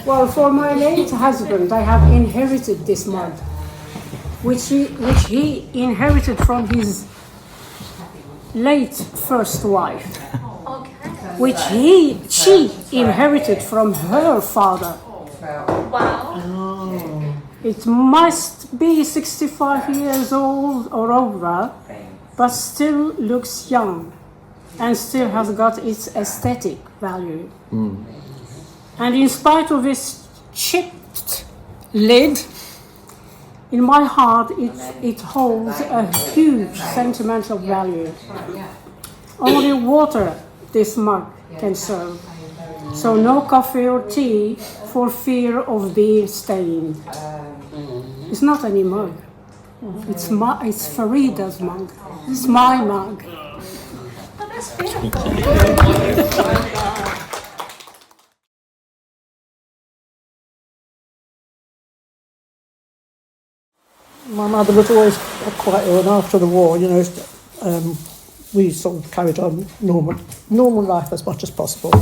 Well, for my late husband, I have inherited this mug, which he inherited from his late first wife, which she inherited from her father. Wow. It must be 65 years old or over, but still looks young and still has got its aesthetic value. And in spite of its chipped lid, in my heart it holds a huge sentimental value. Only water this mug can serve. So no coffee or tea for fear of being stained. It's not any mug. It's Farida's mug. It's my mug. Oh, that's beautiful. My mother was always quite ill, and after the war, we sort of carried on normal life as much as possible.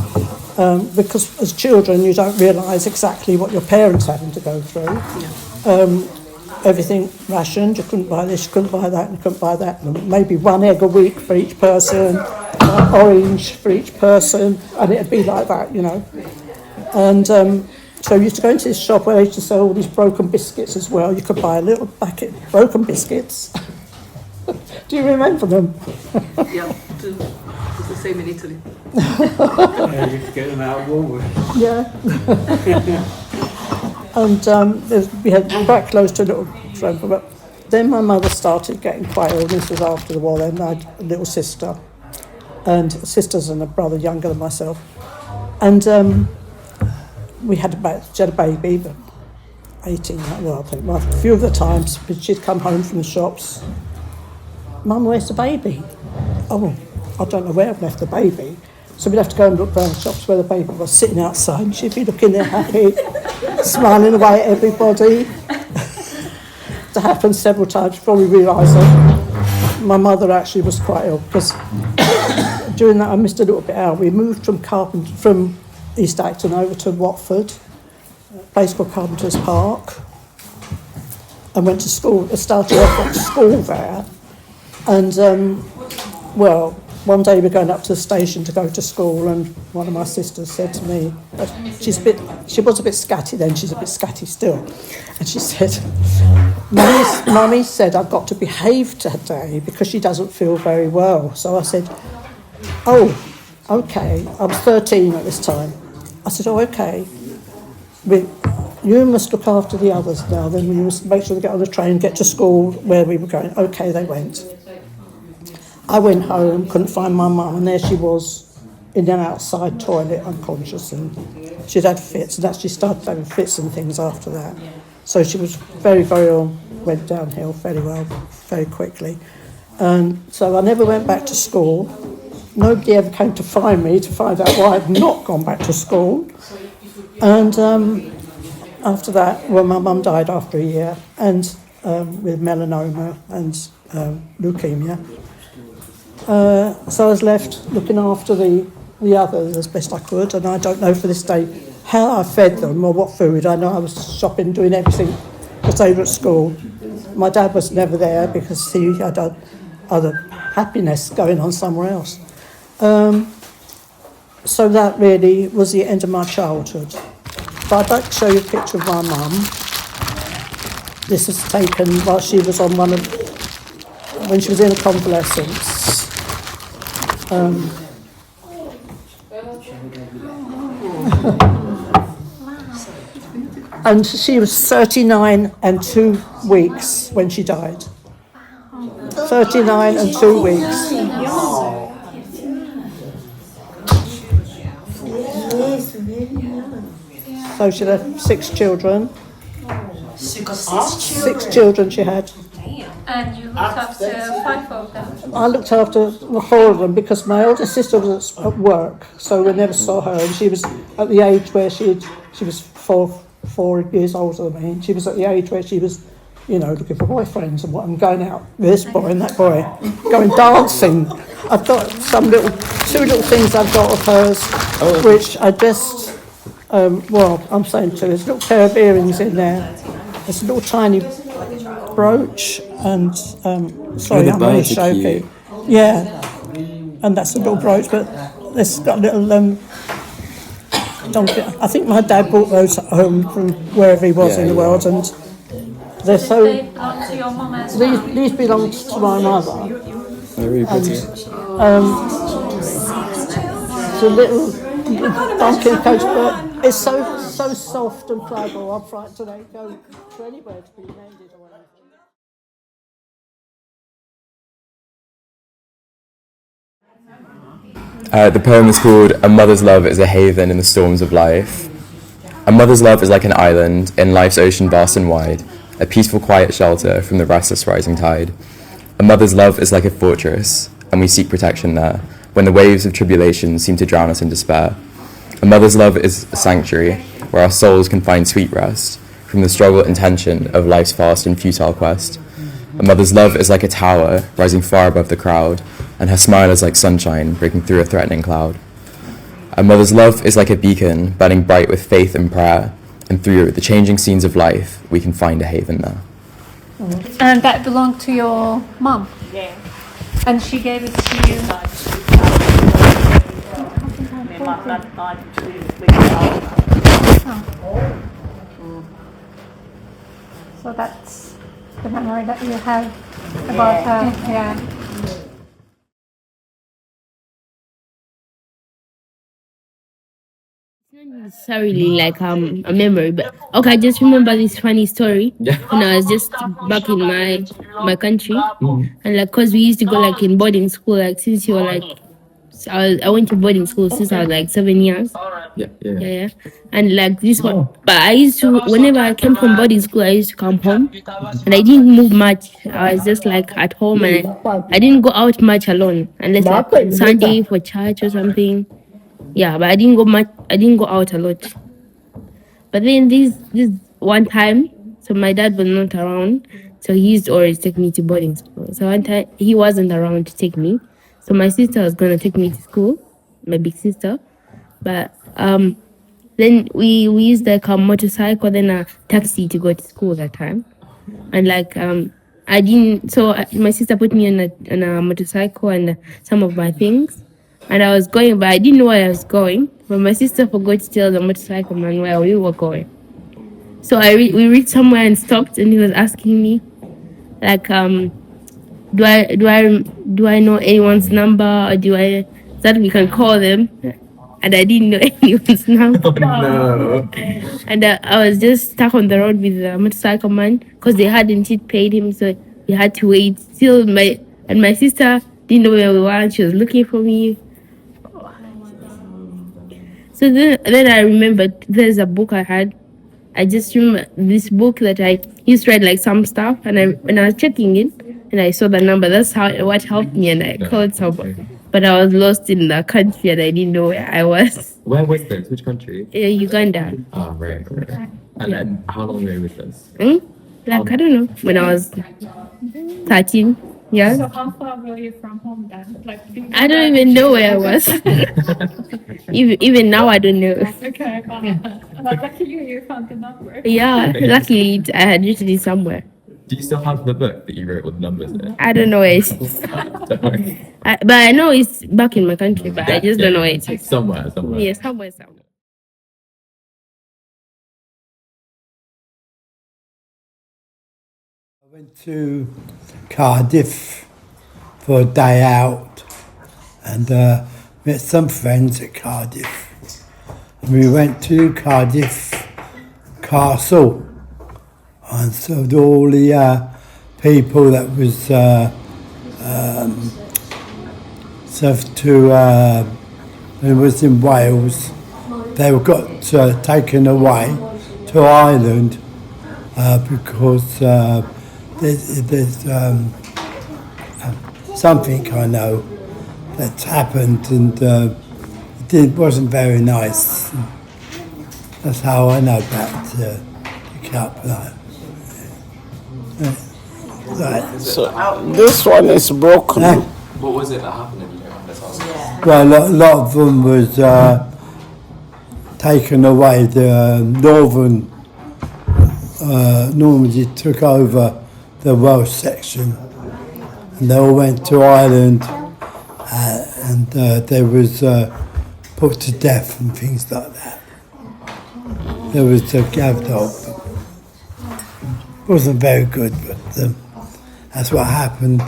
Because as children, you don't realise exactly what your parents having to go through. Everything rationed, you couldn't buy this, you couldn't buy that, and you couldn't buy that. And maybe one egg a week for each person, orange for each person, and it'd be like that, And so we used to go into this shop where they used to sell all these broken biscuits as well. You could buy a little packet of broken biscuits. Do you remember them? Yeah, it's the same in Italy. Yeah, you could get them out of Woolworths. Yeah. And we had quite close to a little friend. But then my mother started getting quite ill. This was after the war. Then I had a little sister, and sisters and a brother younger than myself. And she had a baby, but 18, well, I think, a few of the times she'd come home from the shops. Mum, where's the baby? Oh, I don't know where I've left the baby. So we'd have to go and look around the shops where the baby was sitting outside, and she'd be looking there happy, smiling away at everybody. It happened several times before we realised that my mother actually was quite ill, because during that I missed a little bit out. We moved from East Acton over to Watford, a place called Carpenter's Park, and went to school. I started off at school there, and one day we're going up to the station to go to school, and one of my sisters said to me, she was a bit scatty then, she's a bit scatty still, and she said, Mummy said I've got to behave today because she doesn't feel very well. So I said, oh, okay. I was 13 at this time. I said, oh, okay. You must look after the others now, then we must make sure they get on the train, get to school where we were going. Okay, they went. I went home, couldn't find my mum, and there she was in an outside toilet, unconscious, and she'd had fits, and actually started having fits and things after that. So she was very, very ill, went downhill very well, very quickly. And so I never went back to school. Nobody ever came to find me to find out why I'd not gone back to school. And after that, well, my mum died after a year, and with melanoma and leukemia. So I was left looking after the others as best I could, and I don't know for this day how I fed them or what food. I know I was shopping, doing everything because they were at school. My dad was never there because he had other happiness going on somewhere else. So that really was the end of my childhood. But I'd like to show you a picture of my mum. This was taken while she was on when she was in a convalescence. And she was 39 and 2 weeks when she died. 39 and 2 weeks. So she had 6 children. 6 children she had. And you looked after 5 of them? I looked after the 4 of them because my older sister was at work, so we never saw her. And she was at the age where she was 4 years older than me. And she was at the age where she was, looking for boyfriends and going out with this boy and that boy, going dancing. I've got 2 little things I've got of hers, which I just well, I'm saying too, there's a little pair of earrings in there. There's a little tiny brooch and, sorry, I'm really shaky. Yeah, and that's a little brooch, but there's got a little, donkey. I think my dad brought those home from wherever he was in the world, and they're so... They belong to your mum as well. These belong to my mother. They're really pretty. It's a little donkey coach, but it's so soft and pliable. I'm frightened to let it go to anywhere to be mended or anything. The poem is called A Mother's Love is a Haven in the Storms of Life. A mother's love is like an island in life's ocean vast and wide, a peaceful quiet shelter from the restless rising tide. A mother's love is like a fortress, and we seek protection there, when the waves of tribulation seem to drown us in despair. A mother's love is a sanctuary, where our souls can find sweet rest, from the struggle and tension of life's fast and futile quest. A mother's love is like a tower, rising far above the crowd, and her smile is like sunshine breaking through a threatening cloud. A mother's love is like a beacon, burning bright with faith and prayer, and through the changing scenes of life, we can find a haven there. And that belonged to your mum? Yeah. And she gave it to you? My mum died 2 weeks ago. So that's the memory that you have about her. Yeah. Not necessarily like a memory, but okay, I just remember this funny story. When I was just back in my country, and like, cause we used to go like in boarding school, like since you were like, I went to boarding school since I was like 7 years. Yeah. And like this one, but I used to, whenever I came from boarding school, I used to come home, and I didn't move much. I was just like at home, and I didn't go out much alone, unless like Sunday for church or something. Yeah, but I didn't go much. I didn't go out a lot. But then this one time, so my dad was not around, so he used to always take me to boarding school. So one time he wasn't around to take me, so my sister was gonna take me to school, my big sister. But then we used like a motorcycle, then a taxi to go to school that time, and like I didn't. So my sister put me on a motorcycle and some of my things. And I was going, but I didn't know where I was going. But my sister forgot to tell the motorcycle man where we were going. So we reached somewhere and stopped, and he was asking me, like, do I know anyone's number, or that we can call them? And I didn't know anyone's number. No. And I was just stuck on the road with the motorcycle man because they hadn't yet paid him, so he had to wait. Still, my sister didn't know where we were, and she was looking for me. So then I remembered there's a book I had. I just remember this book that I used to write like some stuff, and when I was checking it and I saw the number, that's what helped me, and I called someone. But I was lost in the country and I didn't know where I was. Where was this? Which country? Uganda. Oh, right. And then how long were you with us? Like, I don't know, when I was 13. Yeah. So how far were you from home then? Like, I don't even know where I was. even now, I don't know. Okay, but lucky you found the number. Yeah, luckily I had written it somewhere. Do you still have the book that you wrote with numbers in? I don't know where it is. Don't worry. But I know it's back in my country, but I just don't know where it is. Somewhere. Yeah, somewhere. I went to Cardiff for a day out and met some friends at Cardiff. And we went to Cardiff Castle and saw all the people that was served to, when it was in Wales, they got taken away to Ireland because there's something I know that's happened and it wasn't very nice. That's how I know about the cup. Right. So this one is broken. What was it that happened in Uganda? Well, a lot of them was taken away. The northern Normandy took over the Welsh section, and they all went to Ireland, and they was put to death and things like that. There was a gabbed up. Wasn't very good, but that's what happened.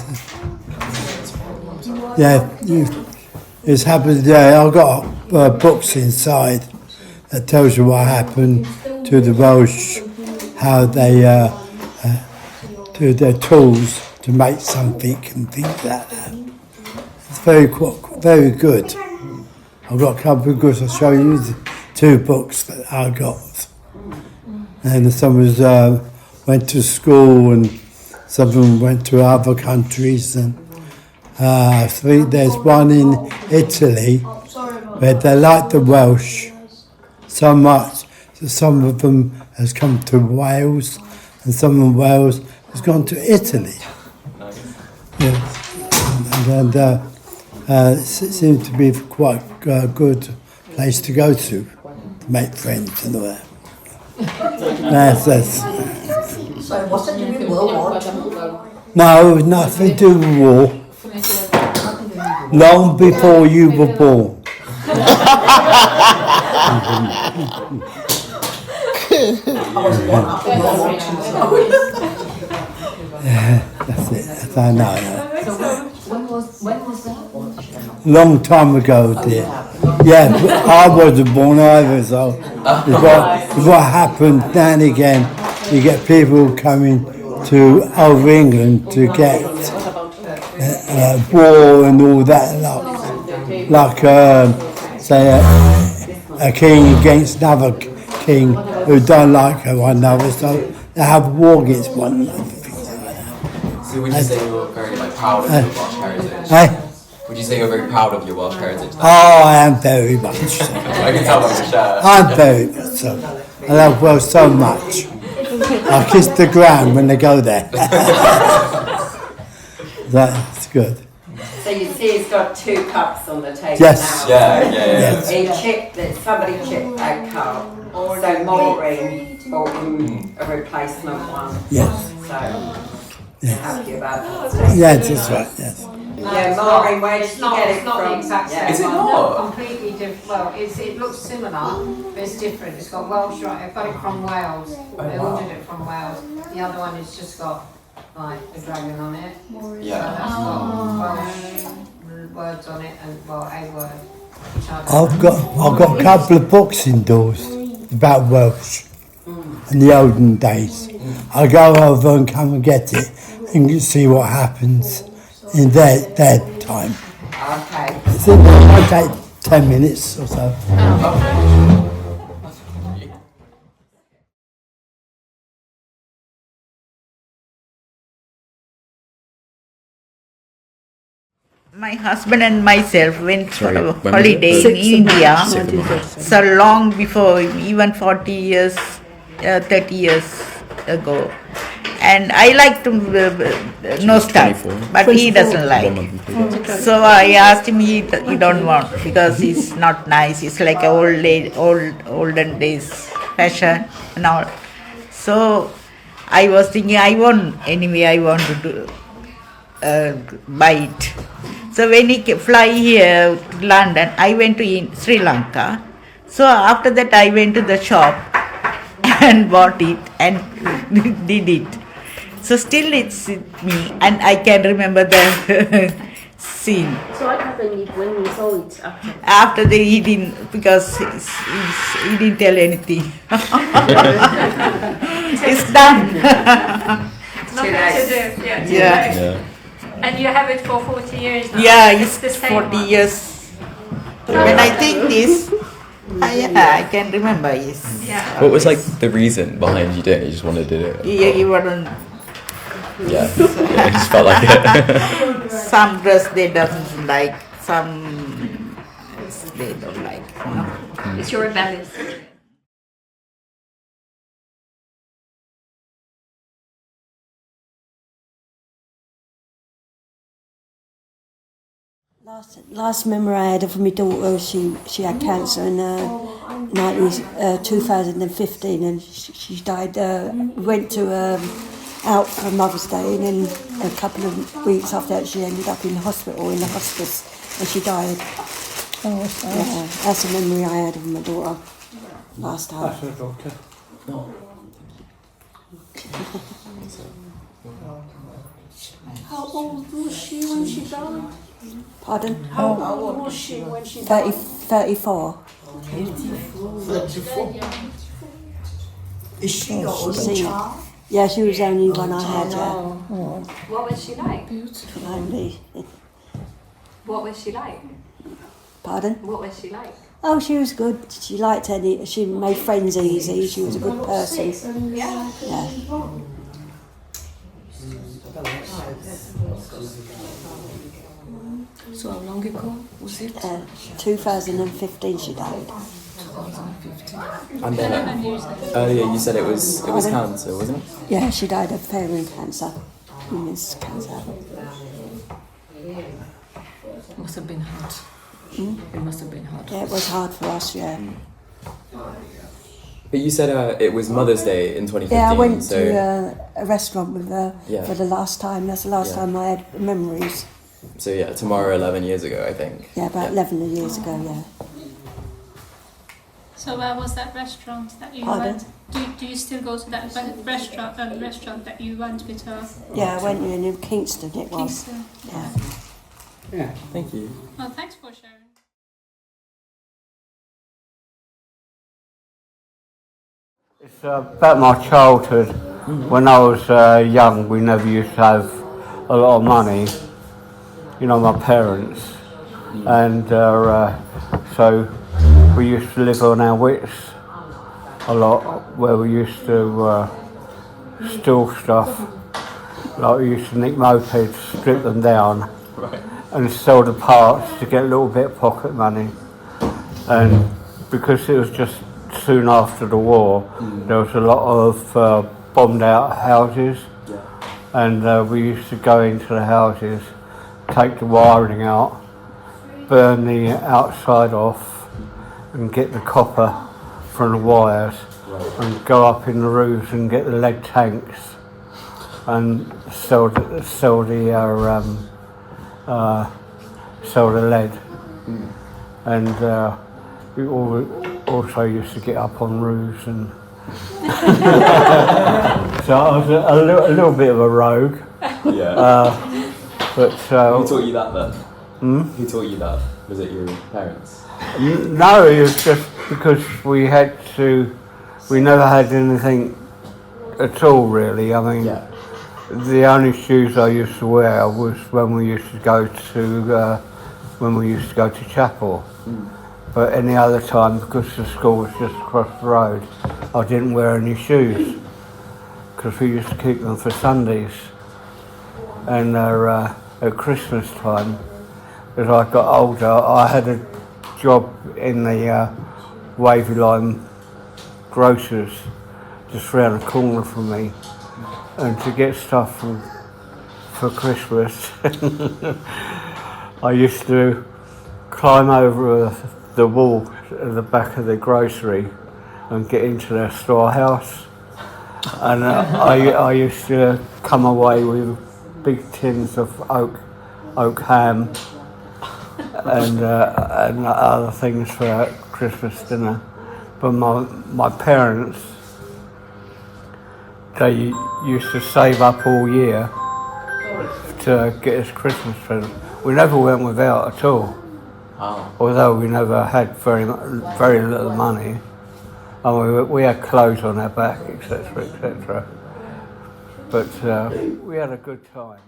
Yeah, it's happened. Yeah, I've got books inside that tells you what happened to the Welsh, how they do their tools to make something and things like that. It's very good. I've got a couple of books. I'll show you the 2 books that I got. And some was went to school, and some of them went to other countries. And there's one in Italy where they like the Welsh so much that some of them has come to Wales, and some of Wales has gone to Italy. Yeah. And it seems to be quite a good place to go to make friends and all that. That's So what's it doing World War II? No, nothing to do with war. Long before you were born. Yeah, that's it. That's I know. When was that? Long time ago, dear. Yeah, I wasn't born either, so it's what happened now and again. You get people coming to over England to get war and all that, like say a king against another king who don't like one another, so they have war against one another. So would you say you're very proud of your Welsh heritage? Would you say you're very proud of your Welsh heritage? Oh, I am very much so. I can tell by the shirt. I'm very much so. I love Wales so much. I kiss the ground when they go there. That's good. So you see he's got 2 cups on the table Yes. now. Yeah. He chipped that somebody chipped that cup. So Maureen bought him a replacement one. Yes. So Yes. happy about that. Yes, that's right, yes. Yeah, Maureen, where did you get it not from? the exact same. Yeah. Is it one. not? Completely different. Well, it looks similar, but it's different. It's got Welsh, right? I got it from Wales. I ordered it from Wales. The other one has just got like a dragon on it. Yeah. So that's got Welsh words on it and well, a word. I've got a couple of books indoors about Welsh in the olden days. I go over and come and get it and you see what happens in their time. Okay. It might take 10 minutes or so. My husband and myself went for Sorry, a when was holiday it? in India, Six. so long before, even 40 years, 30 years ago. And I like to know stuff, 24. but he doesn't like. 1 month and 3 days. So I asked him, he don't want, because it's not nice. It's like a olden days fashion and all. So I was thinking, I want to do, buy it. So when he fly here to London, I went to Sri Lanka. So after that I went to the shop and bought it and did it. So still it's with me and I can remember the scene. So what happened when you saw it after? After he didn't, because he didn't tell anything. It's done. Nothing to do. Yeah. And you have it for 40 years now? Yeah, it's the same 40 one. years. When I think this, I can remember, yes. Yeah. What was like the reason behind you doing it? You just wanted to do it? He wouldn't. Yeah, it just felt like it. Some dress they doesn't like, some they don't like. You know? It's your rebellious. Last memory I had of my daughter, she had cancer in 2015, and she died. Went to out for Mother's Day, and then a couple of weeks after that, she ended up in the hospital, in the hospice, and she died. Oh, so. Yeah, that's a memory I had of my daughter last time. That's her daughter. No. How old was she when she died? Pardon? How old was she when she 30, died? 34. 34. Is she your She- only child? Yeah, she was the only one I had. What was she like? Beautiful. Only. What was she like? Pardon? What was she like? Oh, she was good. She liked any. She made friends easy. She was a good person. Yeah. Yeah. So how long ago was it? 2015 she died. 2015. And then earlier you said it was cancer, wasn't it? Yeah, she died of ovarian cancer. Women's cancer. Must have been hard. It must have been hard. Yeah, it was hard for us, yeah. But you said it was Mother's Day in 2015. Yeah, I went so to a restaurant with her Yeah. for the last time. That's the last Yeah. time I had memories. So yeah, tomorrow 11 years ago, I think. Yeah, about 11 years ago, yeah. So where was that restaurant that you Pardon? went? Do you still go to that restaurant that you went with her? Yeah, I went in Kingston it was. Kingston. Yeah. Yeah. Thank you. Well, thanks for sharing. It's about my childhood. When I was young, we never used to have a lot of money. You know, my parents. And so we used to live on our wits a lot, where we used to steal stuff. Like we used to nick mopeds, strip them down, and sell the parts to get a little bit of pocket money. And because it was just soon after the war, there was a lot of bombed out houses, and we used to go into the houses, take the wiring out, burn the outside off, and get the copper from the wires, and go up in the roofs and get the lead tanks, and sell the lead. And we also used to get up on roofs, and so I was a little bit of a rogue. Yeah. But Who taught you that then? Who taught you that? Was it your parents? No, it was just because we never had anything at all, really. I mean, the only shoes I used to wear was when we used to go to chapel. But any other time, because the school was just across the road, I didn't wear any shoes because we used to keep them for Sundays. And at Christmas time, as I got older, I had a job in the Wavy Line grocers just round the corner from me, and to get stuff for Christmas, I used to climb over the wall at the back of the grocery and get into their storehouse, and I used to come away with big tins of oak ham and other things for Christmas dinner. But my parents, they used to save up all year to get us Christmas presents. We never went without at all. Oh. Although we never had very little money, and we had clothes on our back, etc., etc. But we had a good time.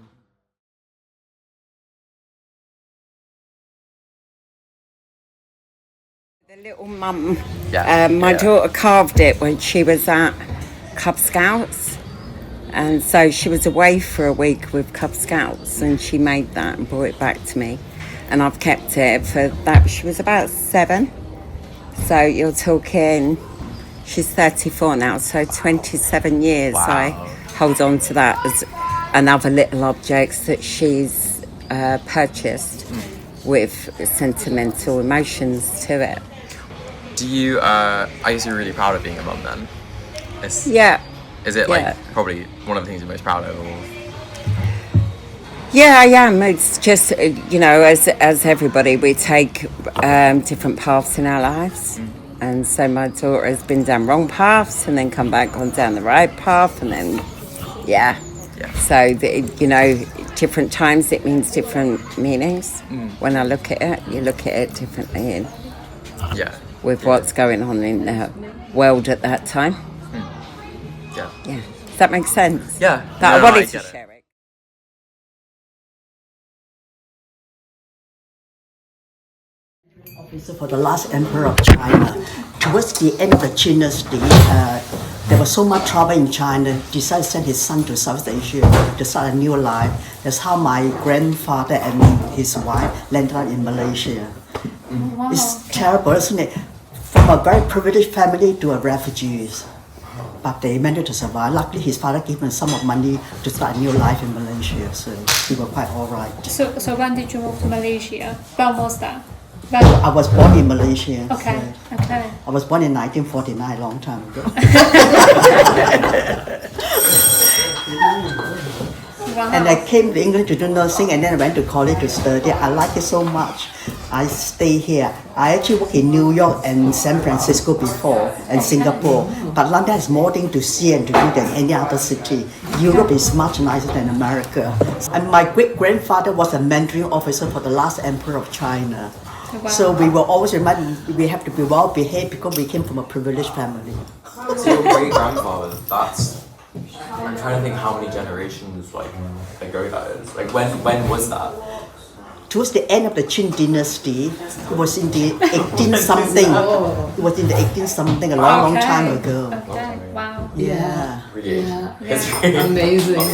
The little mum, my daughter carved it when she was at Cub Scouts, and so she was away for a week with Cub Scouts, and she made that and brought it back to me, and I've kept it for that. She was about 7, so you're talking, she's 34 now, so 27 years. Wow. I hold on to that as another little object that she's purchased. with sentimental emotions to it. Do you, I guess you're really proud of being a mum then? Yeah. Is it like probably one of the things you're most proud of? Or? Yeah, I am. It's just, as everybody, we take different paths in our lives. And so my daughter has been down wrong paths and then come back on down the right path. And then, So, different times it means different meanings. When I look at it, you look at it differently with what's going on in the world at that time. Yeah. Does that make sense? Yeah. I wanted to share it. Officer for the last emperor of China. Towards the end of the Qin dynasty, there was so much trouble in China. Decided to send his son to South Asia to start a new life. That's how my grandfather and his wife landed up in Malaysia. Wow. It's terrible, isn't it? From a very privileged family to a refugees. But they managed to survive. Luckily, his father gave him some of money to start a new life in Malaysia, so he was quite all right. So when did you move to Malaysia? When was that? I was born in Malaysia. Okay, okay. I was born in 1949, a long time ago. Wow. And I came to England to do nursing, and then I went to college to study. I like it so much. I stay here. I actually worked in New York and San Francisco before, and Singapore. But London has more things to see and to do than any other city. Europe is much nicer than America. And my great-grandfather was a Mandarin officer for the last emperor of China. Wow. So we were always reminded we have to be well behaved because we came from a privileged family. So your great grandfather, I'm trying to think how many generations ago that is. Like when was that? Towards the end of the Qin dynasty, it was in the 18 something. It was in the 18 something, a long time ago. Okay, wow. Yeah. Really? Yeah. Amazing.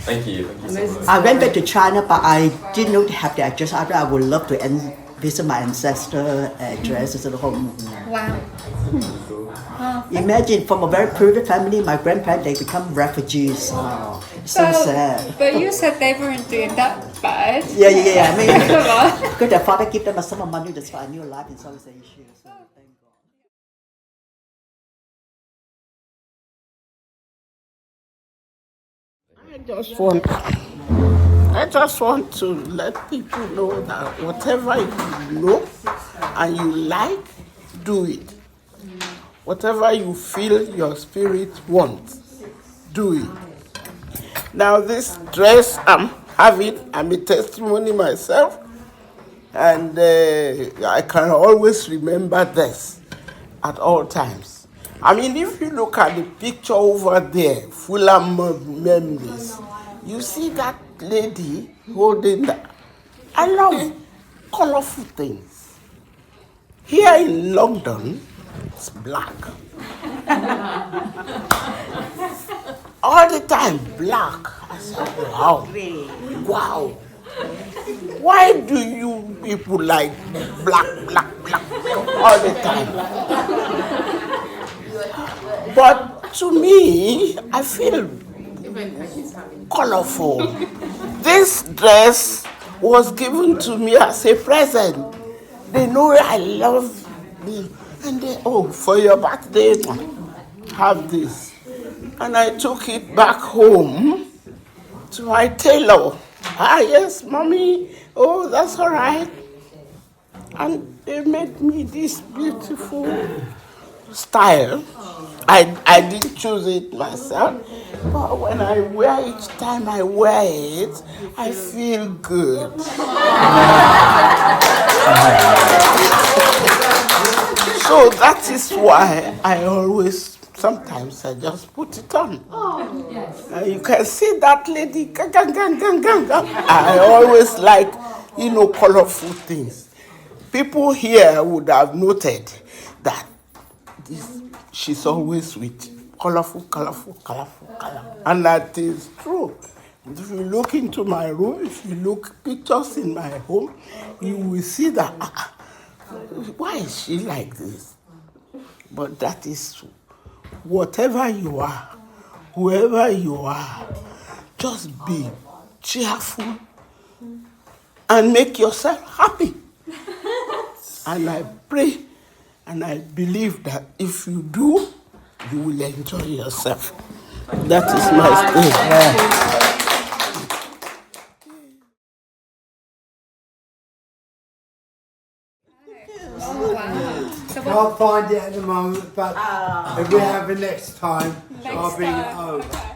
Thank you so much. I went back to China, but I didn't know to have the address. I would love to visit my ancestor addresses at home. Wow. Imagine from a very privileged family, my grandparents, they become refugees. Oh, so sad. But you said they weren't doing that bad. Yeah. I mean, Come on. because their father gave them a sum of money to start a new life in South Asia. So thank God. I just want to let people know that whatever you know and you like, do it. Whatever you feel your spirit wants, do it. Now this dress I'm having, I'm a testimony myself, and I can always remember this at all times. I mean, if you look at the picture over there, full of memories, you see that lady holding that. I love colorful things. Here in London, it's black. All the time, black. I said, wow. Why do you people like black all the time? But to me, I feel colorful. This dress was given to me as a present. They know I love them. And they, for your birthday, have this. And I took it back home to my tailor. Yes, mommy. Oh, that's all right. And they made me this beautiful style. I didn't choose it myself, but when I wear each time I wear it, I feel good. So that is why I always, sometimes I just put it on. You can see that lady, I always like, colorful things. People here would have noted that she's always with colorful. And that is true. If you look into my room, if you look pictures in my home, you will see that, why is she like this? But that is whatever you are, whoever you are, just be cheerful and make yourself happy. And I pray and I believe that if you do, you will enjoy yourself. That is my stay. Can't find it at the moment, but if we have it next time, I'll bring it over.